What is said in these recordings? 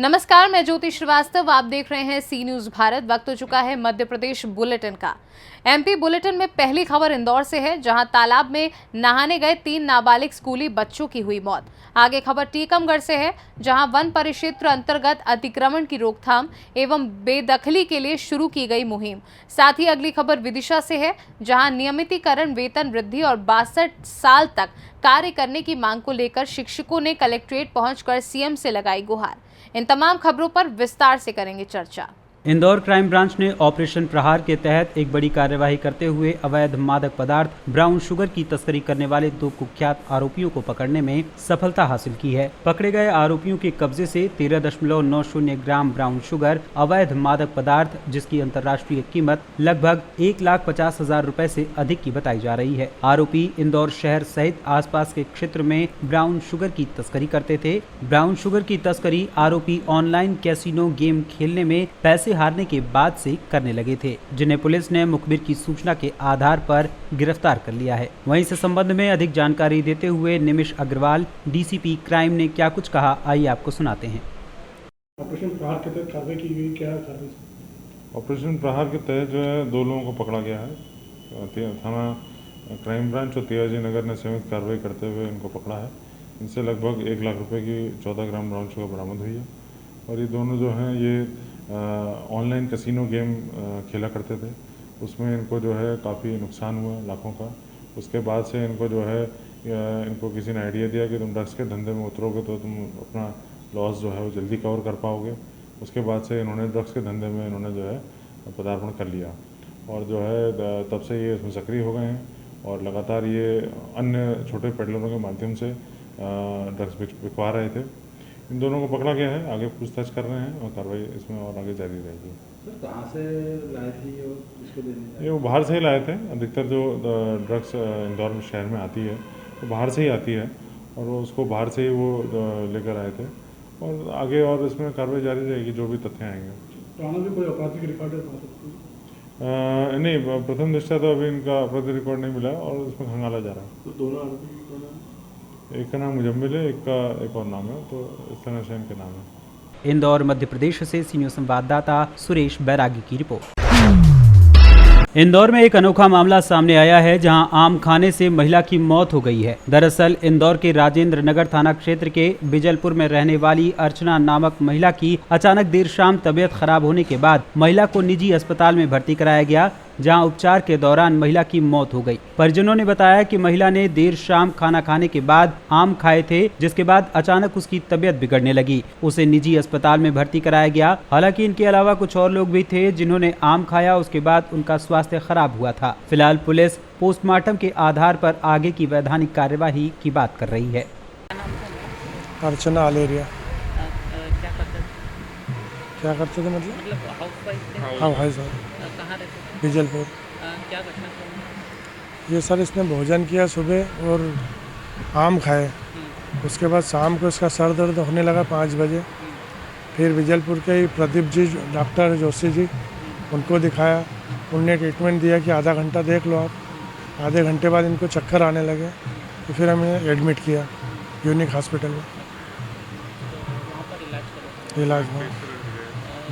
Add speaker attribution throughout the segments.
Speaker 1: नमस्कार, मैं ज्योति श्रीवास्तव। आप देख रहे हैं सी न्यूज भारत। वक्त हो चुका है मध्य प्रदेश बुलेटिन का। एमपी बुलेटिन में पहली खबर इंदौर से है, जहां तालाब में नहाने गए 3 नाबालिग स्कूली बच्चों की हुई मौत। आगे खबर टीकमगढ़ से है, जहां वन परिक्षेत्र अंतर्गत अतिक्रमण की रोकथाम एवं बेदखली के लिए शुरू की गई मुहिम। साथ ही अगली खबर विदिशा से है, जहां नियमितीकरण, वेतन वृद्धि और 62 साल तक कार्य करने की मांग को लेकर शिक्षकों ने कलेक्ट्रेट पहुंचकर सीएम से लगाई गुहार। इन तमाम खबरों पर विस्तार से करेंगे चर्चा।
Speaker 2: इंदौर क्राइम ब्रांच ने ऑपरेशन प्रहार के तहत एक बड़ी कार्यवाही करते हुए अवैध मादक पदार्थ ब्राउन शुगर की तस्करी करने वाले 2 कुख्यात आरोपियों को पकड़ने में सफलता हासिल की है। पकड़े गए आरोपियों के कब्जे से 13.90 ग्राम ब्राउन शुगर अवैध मादक पदार्थ, जिसकी अंतर्राष्ट्रीय कीमत लगभग 1,50,000 रुपए से अधिक की बताई जा रही है। आरोपी इंदौर शहर सहित आसपास के क्षेत्र में ब्राउन शुगर की तस्करी करते थे। ब्राउन शुगर की तस्करी आरोपी ऑनलाइन कैसीनो गेम खेलने में पैसे हारने के बाद से करने लगे थे, जिन्हें पुलिस ने मुखबिर की सूचना के आधार पर गिरफ्तार कर लिया है। वहीं इस संबंध में अधिक जानकारी देते हुए निमिष अग्रवाल, डीसीपी क्राइम ने क्या कुछ कहा, आइए आपको सुनाते हैं।
Speaker 3: ऑपरेशन प्रहार के तहत कार्रवाई की गई, क्या कार्रवाई?
Speaker 4: ऑपरेशन प्रहार के तहत जो है 2 लोगों को पकड़ा गया है। थाना क्राइम ब्रांच और तिवाजी नगर ने संयुक्त कार्रवाई करते हुए इनको पकड़ा है। इनसे लगभग 1 लाख रुपए की 14 ग्राम ब्राउन शुगर बरामद हुई है। और ये दोनों जो हैं ये ऑनलाइन कैसीनो गेम खेला करते थे। उसमें इनको जो है काफ़ी नुकसान हुआ लाखों का। उसके बाद से इनको जो है इनको किसी ने आइडिया दिया कि तुम ड्रग्स के धंधे में उतरोगे तो तुम अपना लॉस जो है वो जल्दी कवर कर पाओगे। उसके बाद से इन्होंने ड्रग्स के धंधे में इन्होंने जो है पदार्पण कर लिया और जो है तब से ये इसमें सक्रिय हो गए हैं और लगातार ये अन्य छोटे पेडलरों के माध्यम से ड्रग्स बिकवा रहे थे। इन दोनों को पकड़ा गया है, आगे पूछताछ कर रहे हैं और कार्रवाई इसमें और आगे जारी रहेगी।
Speaker 3: सर, कहाँ से लाए थे इसको देने?
Speaker 4: ये वो बाहर से ही लाए थे। अधिकतर जो ड्रग्स इंदौर में शहर में आती है तो बाहर से ही आती है और वो उसको बाहर से ही वो लेकर आए थे और आगे और इसमें कार्रवाई जारी रहेगी जो भी तथ्य आएंगे।
Speaker 3: पुराना भी कोई आपराधिक रिकॉर्ड है?
Speaker 4: नहीं, प्रथम दृष्टया तो अभी इनका आपराधिक रिकॉर्ड नहीं मिला और इसमें खंगाला जा रहा है।
Speaker 3: तो दोनों आरोपी कौन है?
Speaker 4: एक का नाम मुजम्मिल है, एक का एक और नाम है, तो इस तरह से इनके नाम है।
Speaker 2: इंदौर मध्य प्रदेश से सी न्यूज संवाददाता सुरेश बैरागी की रिपोर्ट। इंदौर में एक अनोखा मामला सामने आया है, जहां आम खाने से महिला की मौत हो गई है। दरअसल इंदौर के राजेंद्र नगर थाना क्षेत्र के बिजलपुर में रहने वाली अर्चना नामक महिला की अचानक देर शाम तबीयत खराब होने के बाद महिला को निजी अस्पताल में भर्ती कराया गया, जहां उपचार के दौरान महिला की मौत हो गई। परिजनों ने बताया कि महिला ने देर शाम खाना खाने के बाद आम खाए थे, जिसके बाद अचानक उसकी तबीयत बिगड़ने लगी। उसे निजी अस्पताल में भर्ती कराया गया। हालांकि इनके अलावा कुछ और लोग भी थे जिन्होंने आम खाया, उसके बाद उनका स्वास्थ्य खराब हुआ था। फिलहाल पुलिस पोस्टमार्टम के आधार पर आगे की वैधानिक कार्यवाही की बात कर रही है।
Speaker 5: अर्चना अलेरिया। क्या करते थे मतलब? हाँ भाई साहब, बिजलपुर।
Speaker 6: क्या घटना?
Speaker 5: ये सर इसने भोजन किया सुबह और आम खाए। उसके बाद शाम को इसका सर दर्द होने लगा 5 बजे। फिर बिजलपुर के ही प्रदीप जी, डॉक्टर जोशी जी, उनको दिखाया। उनने ट्रीटमेंट दिया कि आधा घंटा देख लो आप। आधे घंटे बाद इनको चक्कर आने लगे तो फिर हमने एडमिट किया यूनिक हॉस्पिटल में। इलाज में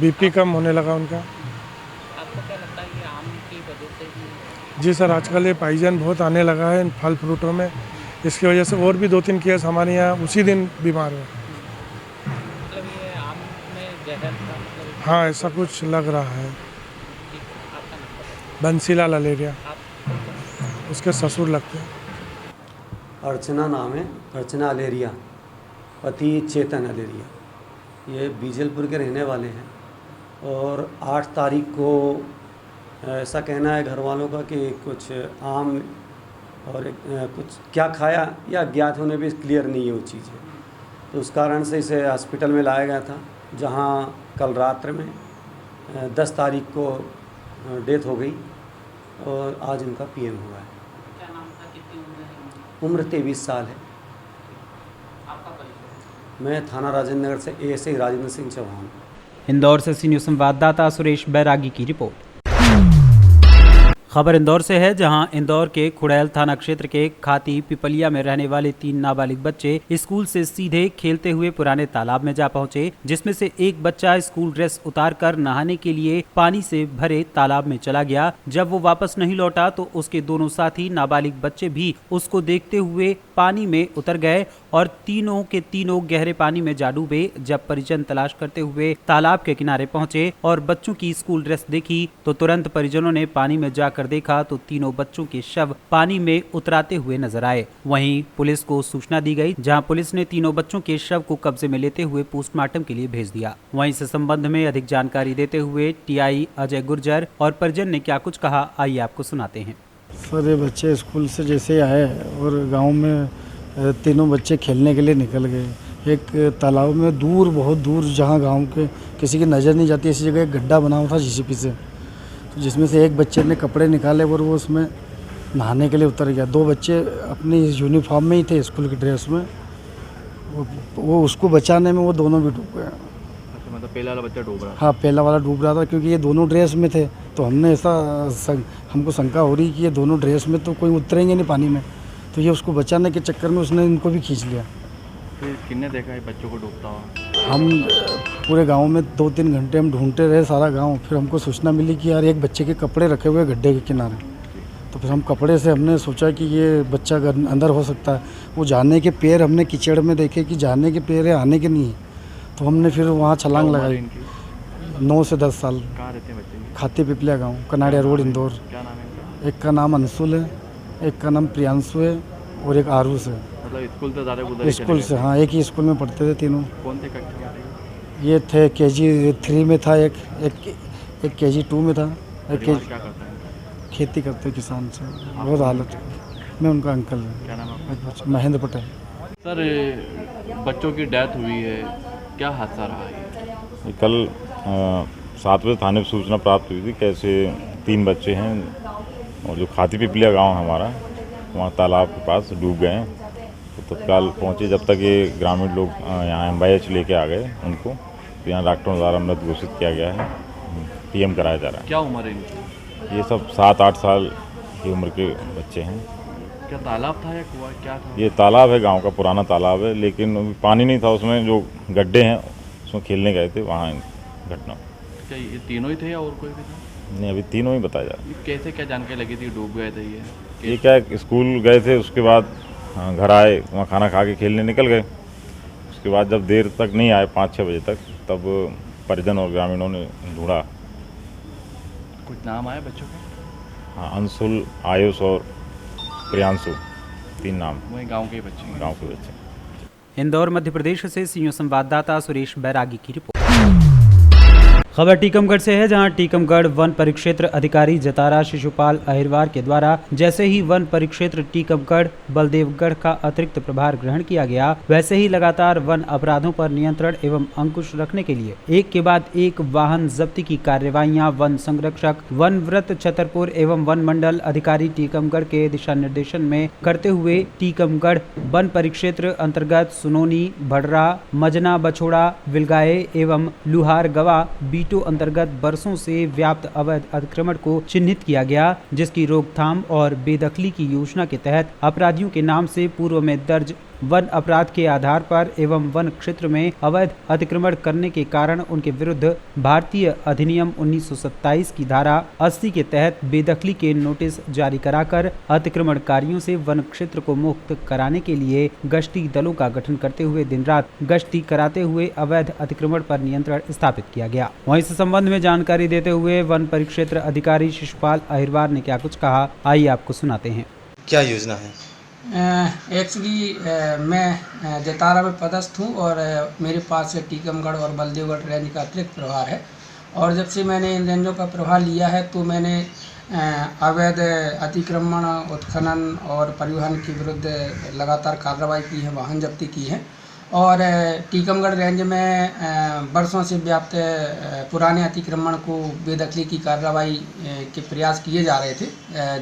Speaker 5: बीपी कम होने लगा उनका।
Speaker 6: आपको क्या लगता है ये आम की वजह से?
Speaker 5: जी सर, आजकल ये पॉइजन बहुत आने लगा है इन फल फ्रूटों में। इसकी वजह से और भी 2-3 केस हमारे यहाँ उसी दिन बीमार हुए।
Speaker 6: मतलब ये आम में जहर था मतलब?
Speaker 5: हाँ, ऐसा कुछ लग रहा है।
Speaker 6: आपका नंबर?
Speaker 5: बंसीलाल अलेरिया,
Speaker 6: आप
Speaker 5: उसके ससुर लगते हैं।
Speaker 7: अर्चना नाम है, अर्चना अलेरिया, पति चेतन अलेरिया। ये बीजलपुर के रहने वाले हैं और 8 तारीख को ऐसा कहना है घर वालों का कि कुछ आम और कुछ क्या खाया या अज्ञात होने भी क्लियर नहीं है वो चीज़ें। तो उस कारण से इसे हॉस्पिटल में लाया गया था, जहां कल रात्र में 10 तारीख को डेथ हो गई और आज इनका पीएम हुआ है।
Speaker 6: क्या नाम था? कितनी उम्र है?
Speaker 7: उम्र 23 साल है।
Speaker 6: आपका परिचय?
Speaker 7: मैं थाना राजेंद्र नगर से एएसआई राजेंद्र सिंह चौहान।
Speaker 2: इंदौर से सी न्यूज संवाददाता सुरेश बैरागी की रिपोर्ट। खबर इंदौर से है, जहां इंदौर के खुड़ैल थाना क्षेत्र के खाती पिपलिया में रहने वाले 3 नाबालिग बच्चे स्कूल से सीधे खेलते हुए पुराने तालाब में जा पहुंचे, जिसमें से एक बच्चा स्कूल ड्रेस उतारकर नहाने के लिए पानी से भरे तालाब में चला गया। जब वो वापस नहीं लौटा तो उसके दोनों साथी नाबालिग बच्चे भी उसको देखते हुए पानी में उतर गए और तीनों के तीनों गहरे पानी में जा डूबे। जब परिजन तलाश करते हुए तालाब के किनारे पहुंचे और बच्चों की स्कूल ड्रेस देखी तो तुरंत परिजनों ने पानी में जाकर देखा तो तीनों बच्चों के शव पानी में उतराते हुए नजर आए। वहीं पुलिस को सूचना दी गई, जहां पुलिस ने तीनों बच्चों के शव को कब्जे में लेते हुए पोस्टमार्टम के लिए भेज दिया। वहीं इस संबंध में अधिक जानकारी देते हुए टीआई अजय गुर्जर और परिजन ने क्या कुछ कहा, आइए आपको सुनाते हैं।
Speaker 3: सर ये बच्चे स्कूल से जैसे आए और गांव में तीनों बच्चे खेलने के लिए निकल गए। एक तालाब में दूर, बहुत दूर, जहां गांव के किसी की नज़र नहीं जाती ऐसी जगह एक गड्ढा बना हुआ था जेसीबी से, तो जिसमें से एक बच्चे ने कपड़े निकाले और वो उसमें नहाने के लिए उतर गया। 2 बच्चे अपनी यूनिफॉर्म में ही थे, स्कूल की ड्रेस में। वो उसको बचाने में वो दोनों भी डूब गए।
Speaker 8: अच्छा, मतलब पहला वाला बच्चा डूब रहा था?
Speaker 3: हाँ, पहला वाला डूब रहा था क्योंकि ये दोनों ड्रेस में थे, तो हमने हमको शंका हो रही कि ये दोनों ड्रेस में तो कोई उतरेंगे नहीं पानी में, तो ये उसको बचाने के चक्कर में उसने इनको भी खींच लिया।
Speaker 8: फिर किसने देखा है बच्चों को डूबता हुआ?
Speaker 3: हम पूरे गांव में 2-3 घंटे हम ढूंढते रहे, सारा गांव। फिर हमको सूचना मिली कि यार एक बच्चे के कपड़े रखे हुए गड्ढे के किनारे, तो फिर हम कपड़े से हमने सोचा कि ये बच्चा अंदर हो सकता है। वो जाने के पैर हमने कीचड़ में देखे कि जाने के पैर है, आने के नहीं है, तो हमने फिर वहाँ छलांग लगाई। 9 से 10 साल।
Speaker 8: कहाँ रहते हैं बच्चे?
Speaker 3: खाती पिपलिया गाँव, कनाड़िया रोड, इंदौर।
Speaker 8: क्या नाम है इनका?
Speaker 3: एक का नाम अंशुल है, एक का नाम प्रियांशु है और एक आरूस है।
Speaker 8: मतलब स्कूल से ज़्यादा उधर
Speaker 3: स्कूल से, हाँ, एक ही स्कूल में पढ़ते थे तीनों।
Speaker 8: कौन से कक्षा में थे?
Speaker 3: ये थे KG 3 में था, एक KG 2 में था, एक
Speaker 8: परिवार क्या करता है?
Speaker 3: खेती करते किसान से। बहुत हालत है। मैं उनका अंकल हूँ।
Speaker 8: क्या नाम है आपका?
Speaker 3: महेंद्र पटेल।
Speaker 8: सर, बच्चों की डेथ हुई है, क्या हादसा रहा है?
Speaker 4: कल 7 बजे थाने पर सूचना प्राप्त हुई थी कैसे 3 बच्चे हैं और जो खाती पिपलिया गांव है हमारा, वहाँ तालाब के पास डूब गए हैं। तो तत्काल पहुँचे, जब तक ये ग्रामीण लोग यहाँ MIH लेके आ गए उनको, तो यहाँ डॉक्टरों द्वारा मृत घोषित किया गया है, PM कराया जा रहा है।
Speaker 8: क्या उम्र है इनकी?
Speaker 4: ये सब 7-8 साल की उम्र के बच्चे हैं।
Speaker 8: क्या तालाब था या कुआं, क्या था?
Speaker 4: ये तालाब है, गांव का पुराना तालाब है, लेकिन अभी पानी नहीं था उसमें, जो गड्ढे हैं उसमें खेलने गए थे, वहाँ घटना।
Speaker 8: क्या ये तीनों ही थे या और कोई भी था?
Speaker 4: नहीं, अभी तीनों ही बताया जा रहा है।
Speaker 8: ये कैसे, क्या जानकारी लगी थी डूब गए थे
Speaker 4: ये क्या है, स्कूल गए थे, उसके बाद घर आए, वहाँ खाना खा के खेलने निकल गए। उसके बाद जब देर तक नहीं आए, 5-6 बजे तक, तब परिजन और ग्रामीणों ने ढूंढा।
Speaker 8: कुछ नाम आया बच्चों के?
Speaker 4: हाँ, अंशुल, आयुष और प्रियांशु, 3 नाम
Speaker 8: वही गांव के ही बच्चे हैं।
Speaker 4: गाँव के बच्चे।
Speaker 2: इंदौर मध्य प्रदेश से सीओ संवाददाता सुरेश बैरागी की रिपोर्ट। खबर टीकमगढ़ से है, जहां टीकमगढ़ वन परिक्षेत्र अधिकारी जतारा शिशुपाल अहिरवार के द्वारा जैसे ही वन परिक्षेत्र टीकमगढ़ बलदेवगढ़ का अतिरिक्त प्रभार ग्रहण किया गया, वैसे ही लगातार वन अपराधों पर नियंत्रण एवं अंकुश रखने के लिए एक के बाद एक वाहन जब्ती की कार्यवाहियां वन संरक्षक, वन व्रत छतरपुर एवं वन मंडल अधिकारी टीकमगढ़ के दिशा निर्देशन में करते हुए टीकमगढ़ वन परिक्षेत्र अंतर्गत सुनोनी, भडरा, मजना, बछोड़ा, विलगाए एवं लुहार गवा बीटो अंतर्गत बरसों से व्याप्त अवैध अतिक्रमण को चिन्हित किया गया, जिसकी रोकथाम और बेदखली की योजना के तहत अपराधियों के नाम से पूर्व में दर्ज वन अपराध के आधार पर एवं वन क्षेत्र में अवैध अतिक्रमण करने के कारण उनके विरुद्ध भारतीय अधिनियम 1927 की धारा 80 के तहत बेदखली के नोटिस जारी कराकर अतिक्रमणकारियों से वन क्षेत्र को मुक्त कराने के लिए गश्ती दलों का गठन करते हुए दिन रात गश्ती कराते हुए अवैध अतिक्रमण पर नियंत्रण स्थापित किया गया। वहीं इस संबंध में जानकारी देते हुए वन परिक्षेत्र अधिकारी शिशुपाल अहिरवार ने क्या कुछ कहा, आइए आपको सुनाते हैं।
Speaker 9: क्या योजना है?
Speaker 10: एक्चुअली मैं जतारा में पदस्थ हूँ और मेरे पास टीकमगढ़ और बलदेवगढ़ रेंज का अतिरिक्त प्रभार है, और जब से मैंने इन रेंजों का प्रभार लिया है तो मैंने अवैध अतिक्रमण, उत्खनन और परिवहन के विरुद्ध लगातार कार्रवाई की है, वाहन जब्ती की है। और टीकमगढ़ रेंज में बरसों से व्याप्त पुराने अतिक्रमण को बेदखली की कार्रवाई के प्रयास किए जा रहे थे,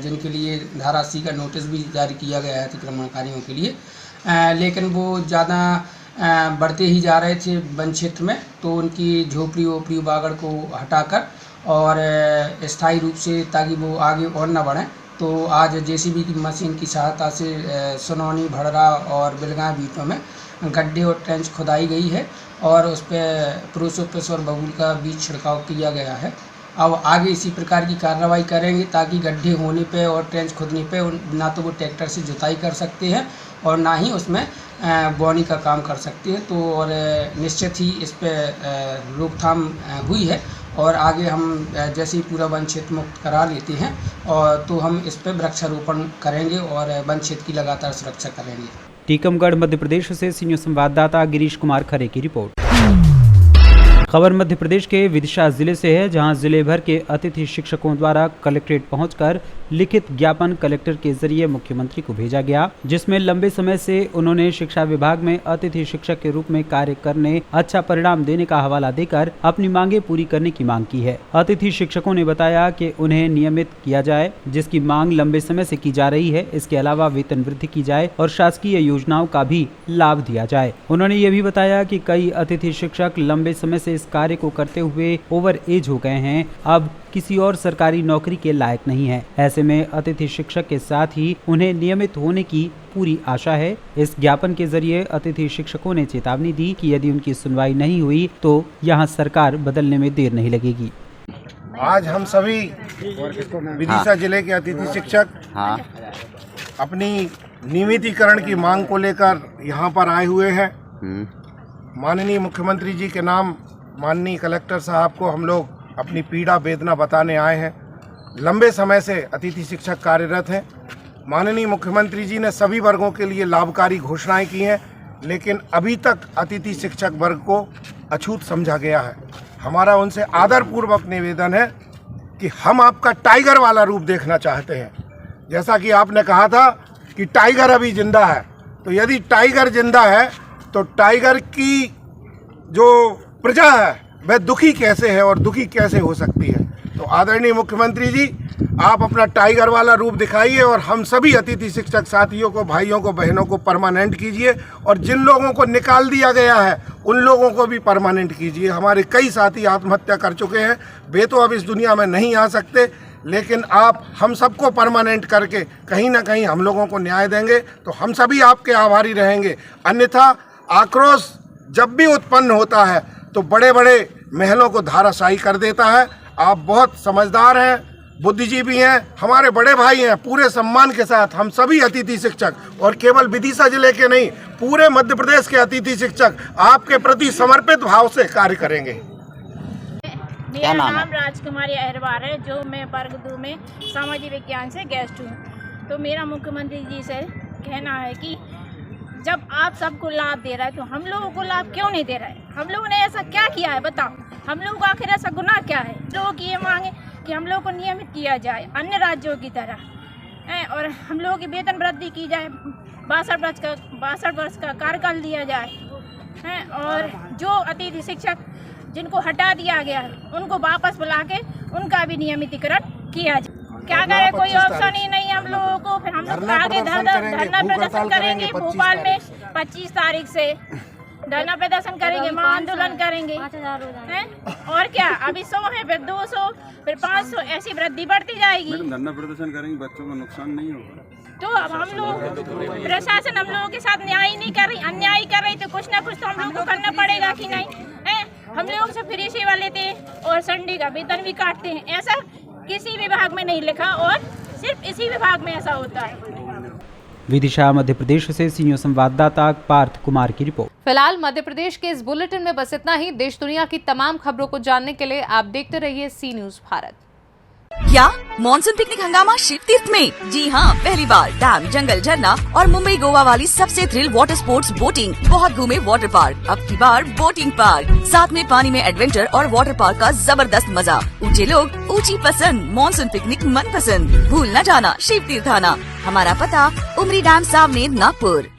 Speaker 10: जिनके लिए धारा 80 का नोटिस भी जारी किया गया है अतिक्रमणकारियों के लिए, लेकिन वो ज़्यादा बढ़ते ही जा रहे थे वन क्षेत्र में। तो उनकी झोपड़ी ओपड़ी बागड़ को हटाकर और स्थायी रूप से, ताकि वो आगे और ना बढ़ें। तो आज जेसीबी की मशीन की सहायता से सुनौनी, भड़रा और बिलगां बीटों में गड्ढे और ट्रेंच खुदाई गई है और उस पर प्रोसोपस और बबूल का बीज छिड़काव किया गया है। अब आगे इसी प्रकार की कार्रवाई करेंगे ताकि गड्ढे होने पे और ट्रेंच खोदने पे ना तो वो ट्रैक्टर से जुताई कर सकते हैं और ना ही उसमें बोनी का काम कर सकते हैं। तो और निश्चित ही इस पर रोकथाम हुई है और आगे हम जैसे ही पूरा वन क्षेत्र मुक्त करा लेते हैं और तो हम इस पर वृक्षारोपण करेंगे और वन क्षेत्र की लगातार सुरक्षा करेंगे।
Speaker 2: टीकमगढ़ मध्य प्रदेश से सीनियर संवाददाता गिरीश कुमार खरे की रिपोर्ट। खबर मध्य प्रदेश के विदिशा जिले से है, जहां जिले भर के अतिथि शिक्षकों द्वारा कलेक्ट्रेट पहुंचकर लिखित ज्ञापन कलेक्टर के जरिए मुख्यमंत्री को भेजा गया, जिसमें लंबे समय से उन्होंने शिक्षा विभाग में अतिथि शिक्षक के रूप में कार्य करने, अच्छा परिणाम देने का हवाला देकर अपनी मांगे पूरी करने की मांग की है। अतिथि शिक्षकों ने बताया कि उन्हें नियमित किया जाए, जिसकी मांग लंबे समय से की जा रही है। इसके अलावा वेतन वृद्धि की जाए और शासकीय योजनाओं का भी लाभ दिया जाए। उन्होंने ये भी बताया कि कई अतिथि शिक्षक लंबे समय से इस कार्य को करते हुए ओवर एज हो गए हैं, अब किसी और सरकारी नौकरी के लायक नहीं है। ऐसे में अतिथि शिक्षक के साथ ही उन्हें नियमित होने की पूरी आशा है। इस ज्ञापन के जरिए अतिथि शिक्षकों ने चेतावनी दी कि यदि उनकी सुनवाई नहीं हुई तो यहां सरकार बदलने में देर नहीं लगेगी।
Speaker 9: आज हम सभी विदिशा जिले के अतिथि शिक्षक अपनी नियमितीकरण की मांग को लेकर यहाँ पर आए हुए हैं। माननीय मुख्यमंत्री जी के नाम माननीय कलेक्टर साहब को हम लोग अपनी पीड़ा वेदना बताने आए हैं। लंबे समय से अतिथि शिक्षक कार्यरत हैं। माननीय मुख्यमंत्री जी ने सभी वर्गों के लिए लाभकारी घोषणाएं की हैं, लेकिन अभी तक अतिथि शिक्षक वर्ग को अछूत समझा गया है। हमारा उनसे आदरपूर्वक निवेदन है कि हम आपका टाइगर वाला रूप देखना चाहते हैं। जैसा कि आपने कहा था कि टाइगर अभी जिंदा है, तो यदि टाइगर जिंदा है तो टाइगर की जो प्रजा है वह दुखी कैसे है और दुखी कैसे हो सकती है। तो आदरणीय मुख्यमंत्री जी, आप अपना टाइगर वाला रूप दिखाइए और हम सभी अतिथि शिक्षक साथियों को, भाइयों को, बहनों को परमानेंट कीजिए और जिन लोगों को निकाल दिया गया है उन लोगों को भी परमानेंट कीजिए। हमारे कई साथी आत्महत्या कर चुके हैं, वे तो अब इस दुनिया में नहीं आ सकते, लेकिन आप हम सबको परमानेंट करके कहीं ना कहीं हम लोगों को न्याय देंगे तो हम सभी आपके आभारी रहेंगे। अन्यथा आक्रोश जब भी उत्पन्न होता है तो बड़े बड़े महलों को धाराशायी कर देता है। आप बहुत समझदार हैं, बुद्धिजीवी हैं, हमारे बड़े भाई हैं। पूरे सम्मान के साथ हम सभी अतिथि शिक्षक, और केवल विदिशा जिले के नहीं, पूरे मध्य प्रदेश के अतिथि शिक्षक आपके प्रति समर्पित भाव से कार्य करेंगे।
Speaker 11: मेरा नाम राजकुमारी अहरवार है, जो मैं वर्ग 2 में सामाजिक विज्ञान से गेस्ट हूँ। तो मेरा मुख्यमंत्री जी से कहना है कि जब आप सबको लाभ दे रहा है तो हम लोगों को लाभ क्यों नहीं दे रहा है? हम लोगों ने ऐसा क्या किया है बताओ? हम लोगों का आखिर ऐसा गुनाह क्या है? लोगों की ये मांगे कि हम लोगों को नियमित किया जाए अन्य राज्यों की तरह और हम लोगों की वेतन वृद्धि की जाए, 62 वर्ष का कार्यकाल दिया जाए और जो अतिथि शिक्षक जिनको हटा दिया गया है उनको वापस बुला के उनका भी नियमितीकरण किया जाए। क्या करें, कोई ऑप्शन ही नहीं हम लोगों को। फिर हम लोग आगे धरना प्रदर्शन करेंगे भोपाल में 25 तारीख से धरना प्रदर्शन करेंगे, महा आंदोलन करेंगे हैं? और क्या, अभी 100 है, फिर 200, फिर 500, ऐसी वृद्धि बढ़ती जाएगी।
Speaker 12: धरना प्रदर्शन करेंगे, बच्चों का नुकसान नहीं होगा।
Speaker 11: तो अब हम लोग प्रशासन हम लोगों के साथ न्याय नहीं कर रही, अन्याय कर रही, तो कुछ ना कुछ तो हम लोग को करना पड़ेगा कि नहीं है? हम लोगों से फ्री सेवा लेते हैं और संडे का वेतन भी काटते हैं। ऐसा किसी विभाग में नहीं लिखा और सिर्फ इसी विभाग में ऐसा होता है।
Speaker 2: विदिशा मध्य प्रदेश से सीनियर संवाददाता पार्थ कुमार की रिपोर्ट।
Speaker 1: फिलहाल मध्य प्रदेश के इस बुलेटिन में बस इतना ही। देश दुनिया की तमाम खबरों को जानने के लिए आप देखते रहिए सी न्यूज़ भारत।
Speaker 13: क्या मॉनसून पिकनिक हंगामा शिव तीर्थ में? जी हाँ, पहली बार डैम, जंगल, झरना और मुंबई गोवा वाली सबसे थ्रिल वाटर स्पोर्ट्स बोटिंग। बहुत घूमे वाटर पार्क, अब की बार बोटिंग पार्क, साथ में पानी में एडवेंचर और वाटर पार्क का जबरदस्त मजा। ऊंचे लोग, ऊंची पसंद, मॉनसून पिकनिक मन पसंद। भूल न जाना शिव तीर्थ आना। हमारा पता उमरी डैम सामने नागपुर।